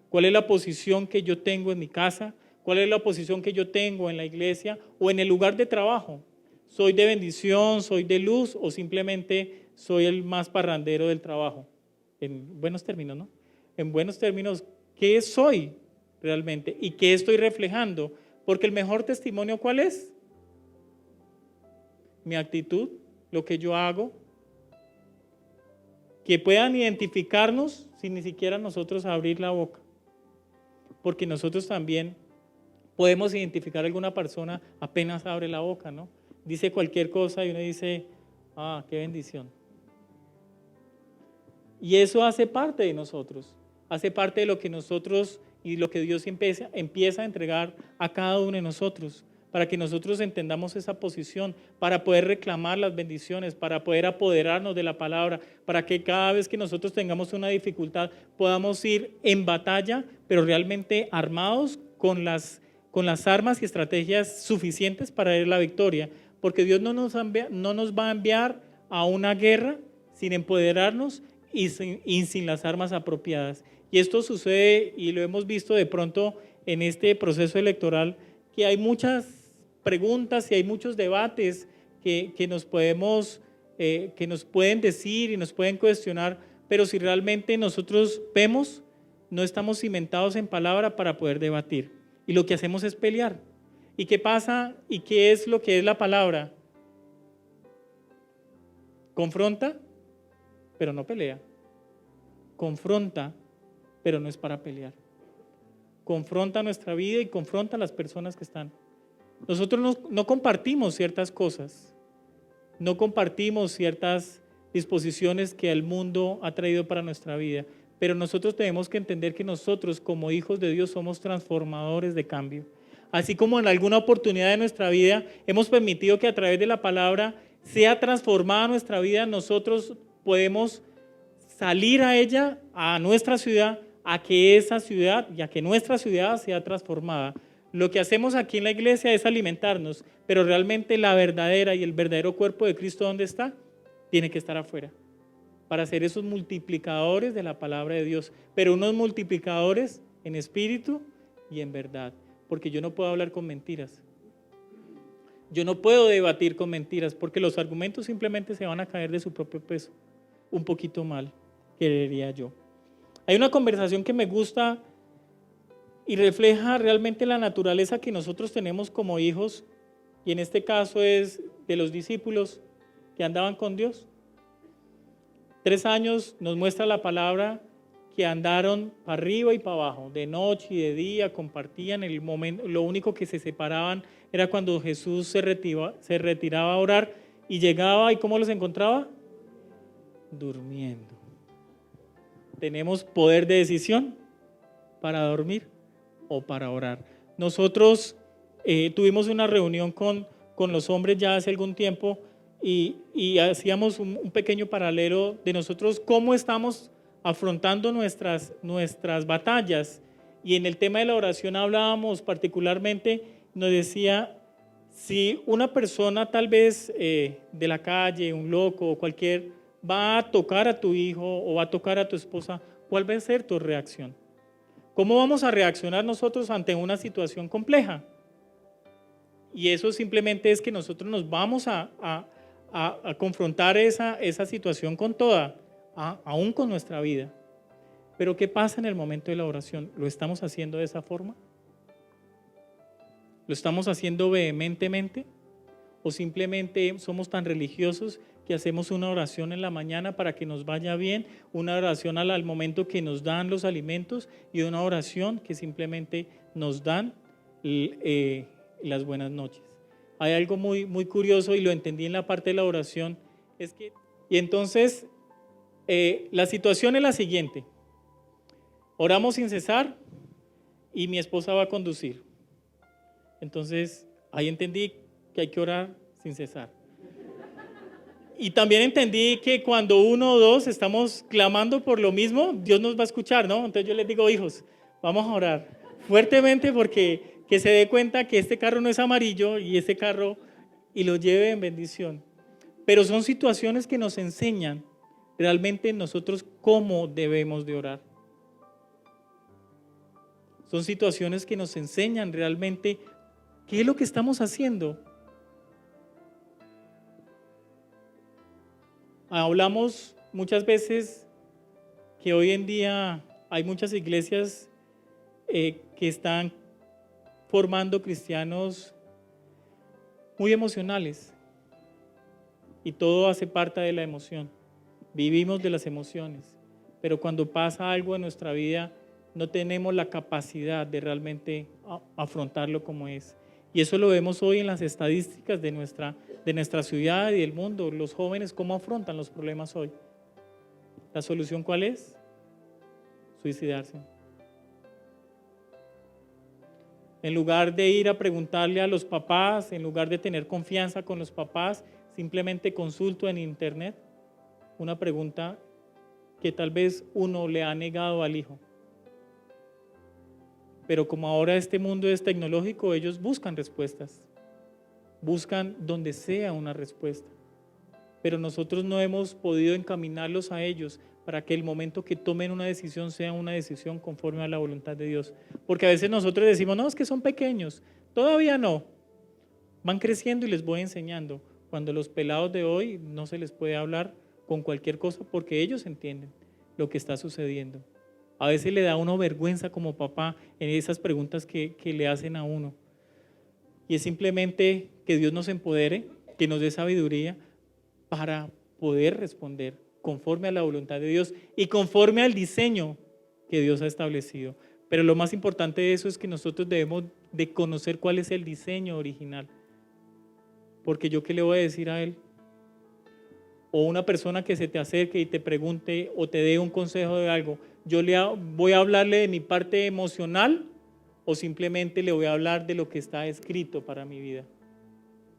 ¿Cuál es la posición que yo tengo en mi casa? ¿Cuál es la posición que yo tengo en la iglesia o en el lugar de trabajo? ¿Soy de bendición, soy de luz o simplemente soy el más parrandero del trabajo? En buenos términos, ¿no? En buenos términos, ¿qué soy realmente y qué estoy reflejando? Porque el mejor testimonio, ¿cuál es? Mi actitud, lo que yo hago, que puedan identificarnos sin ni siquiera nosotros abrir la boca, porque nosotros también podemos identificar a alguna persona apenas abre la boca, ¿no? Dice cualquier cosa y uno dice, qué bendición. Y eso hace parte de nosotros, hace parte de lo que nosotros y lo que Dios empieza a entregar a cada uno de nosotros, para que nosotros entendamos esa posición, para poder reclamar las bendiciones, para poder apoderarnos de la palabra, para que cada vez que nosotros tengamos una dificultad podamos ir en batalla, pero realmente armados con las armas y estrategias suficientes para ir a la victoria, porque Dios no nos va a enviar a una guerra sin empoderarnos y sin las armas apropiadas. Y esto sucede, y lo hemos visto de pronto en este proceso electoral, que hay muchas preguntas y hay muchos debates que nos pueden decir y nos pueden cuestionar, pero si realmente nosotros vemos, no estamos cimentados en palabra para poder debatir. Y lo que hacemos es pelear. ¿Y qué pasa? ¿Y qué es lo que es la palabra? Confronta, pero no pelea. Confronta, pero no es para pelear. Confronta nuestra vida y confronta a las personas que están. Nosotros no compartimos ciertas cosas, no compartimos ciertas disposiciones que el mundo ha traído para nuestra vida, pero nosotros tenemos que entender que nosotros como hijos de Dios somos transformadores de cambio. Así como en alguna oportunidad de nuestra vida hemos permitido que a través de la palabra sea transformada nuestra vida, nosotros podemos salir a ella, a nuestra ciudad, a que esa ciudad y a que nuestra ciudad sea transformada. Lo que hacemos aquí en la iglesia es alimentarnos, pero realmente la verdadera y el verdadero cuerpo de Cristo, ¿dónde está? Tiene que estar afuera, para ser esos multiplicadores de la palabra de Dios, pero unos multiplicadores en espíritu y en verdad, porque yo no puedo hablar con mentiras. Yo no puedo debatir con mentiras, porque los argumentos simplemente se van a caer de su propio peso, un poquito mal, creería yo. Hay una conversación que me gusta y refleja realmente la naturaleza que nosotros tenemos como hijos, y en este caso es de los discípulos que andaban con Dios. 3 años nos muestra la palabra que andaron para arriba y para abajo, de noche y de día, compartían el momento. Lo único que se separaban era cuando Jesús se retiraba a orar y llegaba, ¿y cómo los encontraba? Durmiendo. Tenemos poder de decisión para dormir o para orar. Nosotros tuvimos una reunión con los hombres ya hace algún tiempo y hacíamos un pequeño paralelo de nosotros cómo estamos afrontando nuestras batallas, y en el tema de la oración hablábamos particularmente, nos decía, si una persona tal vez de la calle, un loco o cualquier, va a tocar a tu hijo o va a tocar a tu esposa, ¿cuál va a ser tu reacción? ¿Cómo vamos a reaccionar nosotros ante una situación compleja? Y eso simplemente es que nosotros nos vamos a confrontar esa situación con toda, aún con nuestra vida. Pero ¿qué pasa en el momento de la oración? ¿Lo estamos haciendo de esa forma? ¿Lo estamos haciendo vehementemente? ¿O simplemente somos tan religiosos que hacemos una oración en la mañana para que nos vaya bien, una oración al momento que nos dan los alimentos y una oración que simplemente nos dan las buenas noches. Hay algo muy, muy curioso y lo entendí en la parte de la oración, y entonces la situación es la siguiente: oramos sin cesar y mi esposa va a conducir. Entonces ahí entendí que hay que orar sin cesar. Y también entendí que cuando uno o dos estamos clamando por lo mismo, Dios nos va a escuchar, ¿no? Entonces yo les digo, hijos, vamos a orar fuertemente porque que se dé cuenta que este carro no es amarillo y este carro, y lo lleve en bendición. Pero son situaciones que nos enseñan realmente nosotros cómo debemos de orar. Son situaciones que nos enseñan realmente qué es lo que estamos haciendo. Hablamos muchas veces que hoy en día hay muchas iglesias que están formando cristianos muy emocionales y todo hace parte de la emoción. Vivimos de las emociones, pero cuando pasa algo en nuestra vida no tenemos la capacidad de realmente afrontarlo como es. Y eso lo vemos hoy en las estadísticas de nuestra ciudad y del mundo. Los jóvenes, ¿cómo afrontan los problemas hoy? ¿La solución cuál es? Suicidarse. En lugar de ir a preguntarle a los papás, en lugar de tener confianza con los papás, simplemente consulto en internet una pregunta que tal vez uno le ha negado al hijo. Pero como ahora este mundo es tecnológico, ellos buscan respuestas. Buscan donde sea una respuesta. Pero nosotros no hemos podido encaminarlos a ellos para que el momento que tomen una decisión sea una decisión conforme a la voluntad de Dios. Porque a veces nosotros decimos, no, es que son pequeños. Todavía no. Van creciendo y les voy enseñando. Cuando los pelados de hoy no se les puede hablar con cualquier cosa porque ellos entienden lo que está sucediendo. A veces le da a uno vergüenza como papá en esas preguntas que le hacen a uno. Y es simplemente que Dios nos empodere, que nos dé sabiduría para poder responder conforme a la voluntad de Dios y conforme al diseño que Dios ha establecido. Pero lo más importante de eso es que nosotros debemos de conocer cuál es el diseño original. Porque yo, ¿qué le voy a decir a él? O una persona que se te acerque y te pregunte o te dé un consejo de algo, ¿yo voy a hablarle de mi parte emocional o simplemente le voy a hablar de lo que está escrito para mi vida?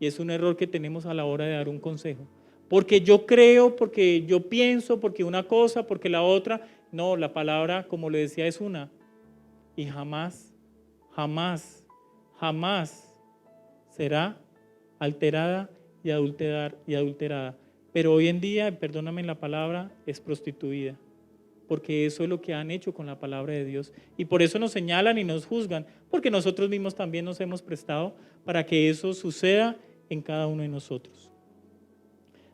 Y es un error que tenemos a la hora de dar un consejo. Porque yo creo, porque yo pienso, porque una cosa, porque la otra. No, la palabra, como le decía, es una. Y jamás, jamás, jamás será alterada y adulterada. Pero hoy en día, perdóname la palabra, es prostituida. Porque eso es lo que han hecho con la palabra de Dios. Y por eso nos señalan y nos juzgan, porque nosotros mismos también nos hemos prestado para que eso suceda en cada uno de nosotros.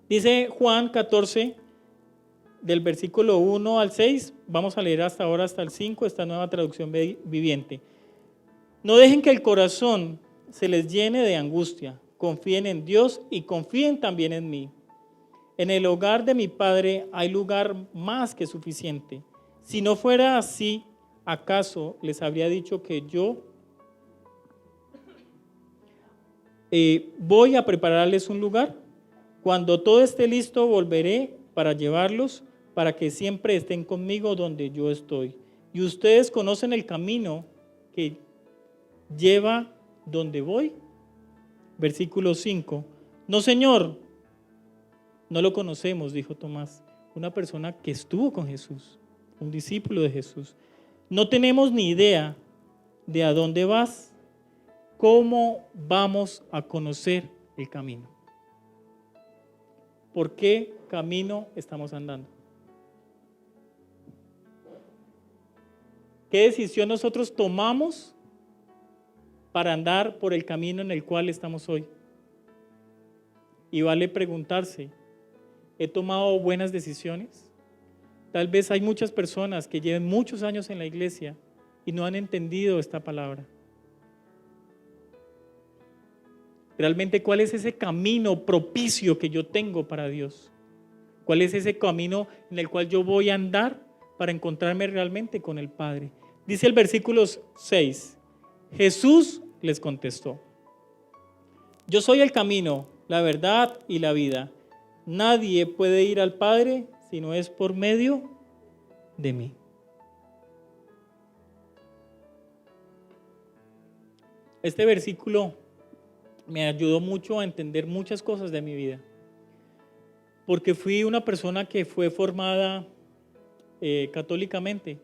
Dice Juan 14, del versículo 1 al 6, vamos a leer hasta ahora, hasta el 5, esta nueva traducción viviente. No dejen que el corazón se les llene de angustia, confíen en Dios y confíen también en mí. En el hogar de mi Padre hay lugar más que suficiente. Si no fuera así, ¿acaso les habría dicho que yo voy a prepararles un lugar? Cuando todo esté listo, volveré para llevarlos, para que siempre estén conmigo donde yo estoy. Y ustedes conocen el camino que lleva donde voy. Versículo 5. No, Señor, no lo conocemos, dijo Tomás, una persona que estuvo con Jesús, un discípulo de Jesús. No tenemos ni idea de a dónde vas. ¿Cómo vamos a conocer el camino? ¿Por qué camino estamos andando? ¿Qué decisión nosotros tomamos para andar por el camino en el cual estamos hoy? Y vale preguntarse, ¿he tomado buenas decisiones? Tal vez hay muchas personas que lleven muchos años en la iglesia y no han entendido esta palabra. Realmente, ¿cuál es ese camino propicio que yo tengo para Dios? ¿Cuál es ese camino en el cual yo voy a andar para encontrarme realmente con el Padre? Dice el versículo 6, Jesús les contestó: yo soy el camino, la verdad y la vida. Nadie puede ir al Padre si no es por medio de mí. Este versículo me ayudó mucho a entender muchas cosas de mi vida, porque fui una persona que fue formada católicamente,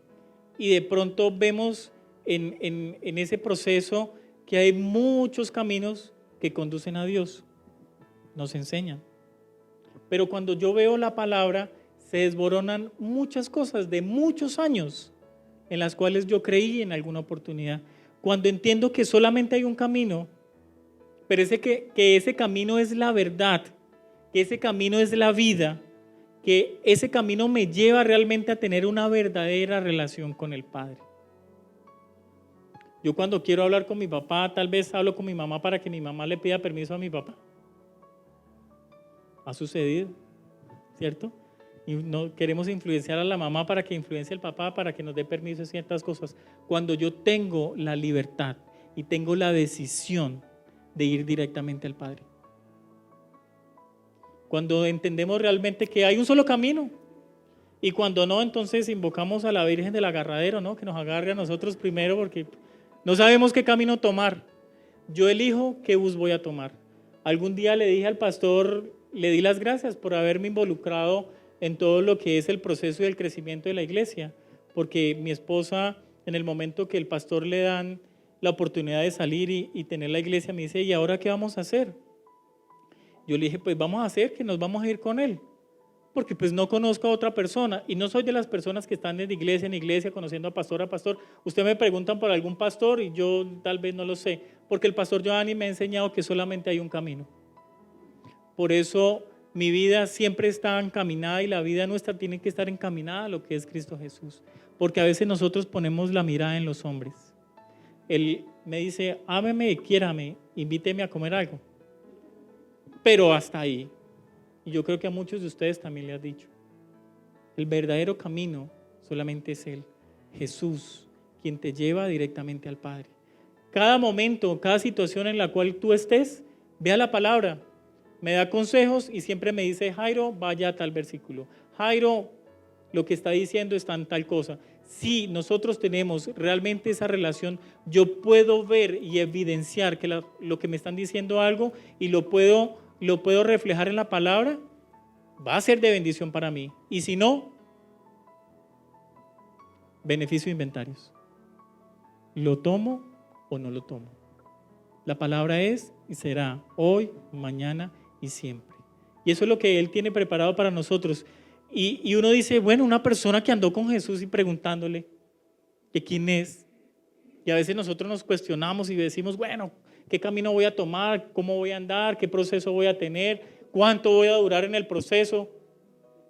y de pronto vemos en ese proceso que hay muchos caminos que conducen a Dios, nos enseñan. Pero cuando yo veo la palabra, se desboronan muchas cosas de muchos años en las cuales yo creí en alguna oportunidad. Cuando entiendo que solamente hay un camino, pero que ese camino es la verdad, que ese camino es la vida, que ese camino me lleva realmente a tener una verdadera relación con el Padre. Yo cuando quiero hablar con mi papá, tal vez hablo con mi mamá para que mi mamá le pida permiso a mi papá. Ha sucedido, ¿cierto? Y no queremos influenciar a la mamá para que influencie al papá, para que nos dé permiso en ciertas cosas. Cuando yo tengo la libertad y tengo la decisión de ir directamente al Padre. Cuando entendemos realmente que hay un solo camino. Y cuando no, entonces invocamos a la Virgen del Agarradero, ¿no? Que nos agarre a nosotros primero, porque no sabemos qué camino tomar. Yo elijo qué bus voy a tomar. Algún día le dije al pastor, le di las gracias por haberme involucrado en todo lo que es el proceso y el crecimiento de la iglesia, porque mi esposa, en el momento que el pastor le dan la oportunidad de salir y tener la iglesia, me dice: ¿y ahora qué vamos a hacer? Yo le dije: pues vamos a hacer que nos vamos a ir con él, porque pues no conozco a otra persona, y no soy de las personas que están en iglesia, conociendo a pastor. Usted me preguntan por algún pastor y yo tal vez no lo sé, porque el pastor Giovanni me ha enseñado que solamente hay un camino. Por eso mi vida siempre está encaminada, y la vida nuestra tiene que estar encaminada a lo que es Cristo Jesús, porque a veces nosotros ponemos la mirada en los hombres. Él me dice: ámeme, quiérame, invíteme a comer algo, pero hasta ahí. Y yo creo que a muchos de ustedes también les ha dicho. El verdadero camino solamente es Él, Jesús, quien te lleva directamente al Padre. Cada momento, cada situación en la cual tú estés, vea la palabra, me da consejos y siempre me dice: Jairo, vaya a tal versículo. Jairo, lo que está diciendo está en tal cosa. Si nosotros tenemos realmente esa relación, yo puedo ver y evidenciar que lo que me están diciendo algo, y lo puedo reflejar en la palabra, va a ser de bendición para mí. Y si no, beneficio de inventarios. ¿Lo tomo o no lo tomo? La palabra es y será hoy, mañana y siempre. Y eso es lo que Él tiene preparado para nosotros. Y uno dice: bueno, una persona que andó con Jesús y preguntándole que quién es. Y a veces nosotros nos cuestionamos y decimos: bueno, ¿qué camino voy a tomar? ¿Cómo voy a andar? ¿Qué proceso voy a tener? ¿Cuánto voy a durar en el proceso?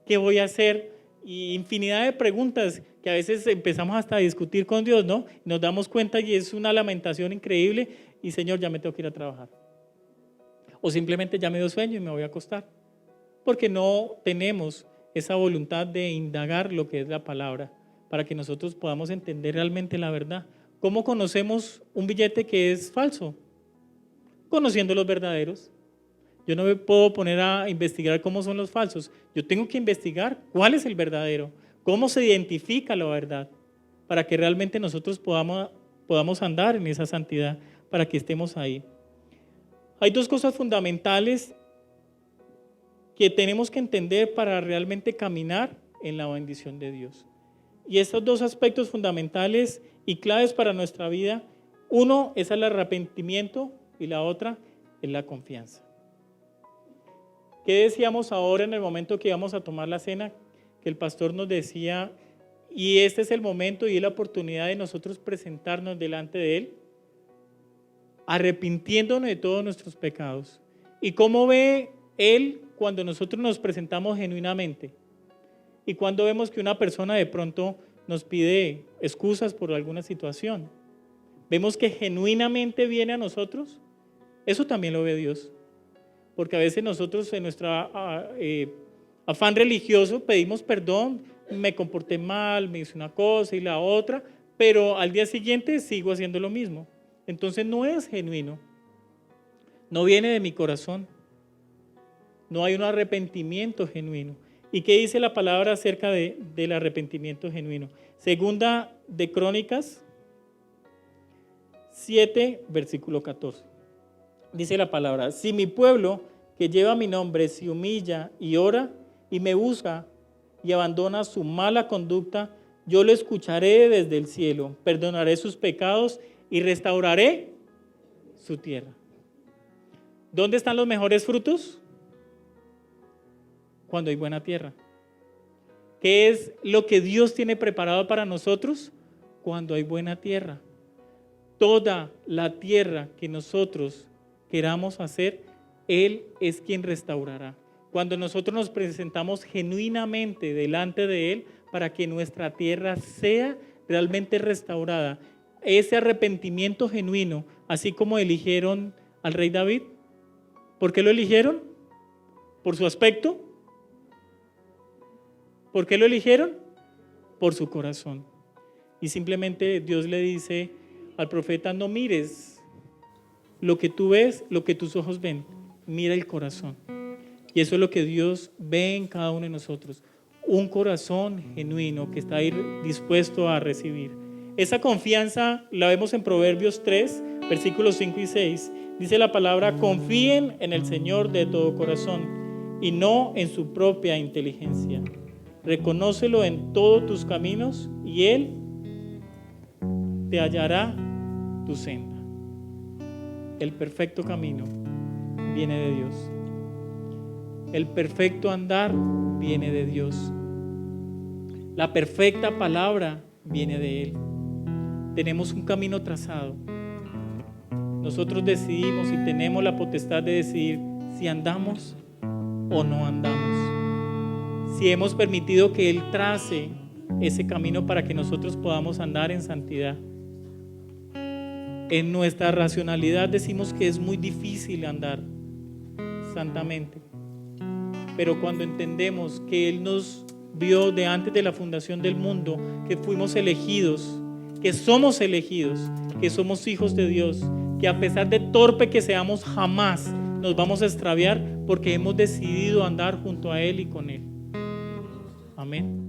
¿Qué voy a hacer? Y infinidad de preguntas que a veces empezamos hasta a discutir con Dios, ¿no? Nos damos cuenta y es una lamentación increíble. Y: Señor, ya me tengo que ir a trabajar. O simplemente ya me dio sueño y me voy a acostar. Porque no tenemos esa voluntad de indagar lo que es la palabra, para que nosotros podamos entender realmente la verdad. ¿Cómo conocemos un billete que es falso? Conociendo los verdaderos. Yo no me puedo poner a investigar cómo son los falsos. Yo tengo que investigar cuál es el verdadero, cómo se identifica la verdad, para que realmente nosotros podamos andar en esa santidad, para que estemos ahí. Hay dos cosas fundamentales que tenemos que entender para realmente caminar en la bendición de Dios. Y estos dos aspectos fundamentales y claves para nuestra vida, uno es el arrepentimiento y la otra es la confianza. ¿Qué decíamos ahora en el momento que íbamos a tomar la cena? Que el pastor nos decía: y este es el momento y es la oportunidad de nosotros presentarnos delante de Él, arrepintiéndonos de todos nuestros pecados. ¿Y cómo ve Él cuando nosotros nos presentamos genuinamente? Y cuando vemos que una persona de pronto nos pide excusas por alguna situación, vemos que genuinamente viene a nosotros. Eso también lo ve Dios. Porque a veces nosotros en nuestro afán religioso pedimos perdón, me comporté mal, me hice una cosa y la otra, pero al día siguiente sigo haciendo lo mismo. Entonces no es genuino, no viene de mi corazón, no hay un arrepentimiento genuino. ¿Y qué dice la palabra acerca del arrepentimiento genuino? Segunda de Crónicas 7, versículo 14. Dice la palabra: si mi pueblo que lleva mi nombre se humilla y ora y me busca y abandona su mala conducta, yo lo escucharé desde el cielo, perdonaré sus pecados y restauraré su tierra. ¿Dónde están los mejores frutos? Cuando hay buena tierra. ¿Qué es lo que Dios tiene preparado para nosotros? Cuando hay buena tierra. Toda la tierra que nosotros queramos hacer, Él es quien restaurará. Cuando nosotros nos presentamos genuinamente delante de Él para que nuestra tierra sea realmente restaurada, ese arrepentimiento genuino, así como eligieron al rey David. ¿Por qué lo eligieron? ¿Por su aspecto? ¿Por qué lo eligieron? Por su corazón. Y simplemente Dios le dice al profeta: no mires lo que tú ves, lo que tus ojos ven, mira el corazón. Y eso es lo que Dios ve en cada uno de nosotros, un corazón genuino que está ahí dispuesto a recibir. Esa confianza la vemos en Proverbios 3, versículos 5 y 6. Dice la palabra: confíen en el Señor de todo corazón y no en su propia inteligencia. Reconócelo en todos tus caminos y Él te hallará tu senda. El perfecto camino viene de Dios. El perfecto andar viene de Dios. La perfecta palabra viene de Él. Tenemos un camino trazado. Nosotros decidimos y tenemos la potestad de decidir si andamos o no andamos. Si hemos permitido que Él trace ese camino para que nosotros podamos andar en santidad. En nuestra racionalidad decimos que es muy difícil andar santamente. Pero cuando entendemos que Él nos vio de antes de la fundación del mundo, que fuimos elegidos, que somos elegidos, que somos hijos de Dios, que a pesar de torpe que seamos, jamás nos vamos a extraviar porque hemos decidido andar junto a Él y con Él. Amén.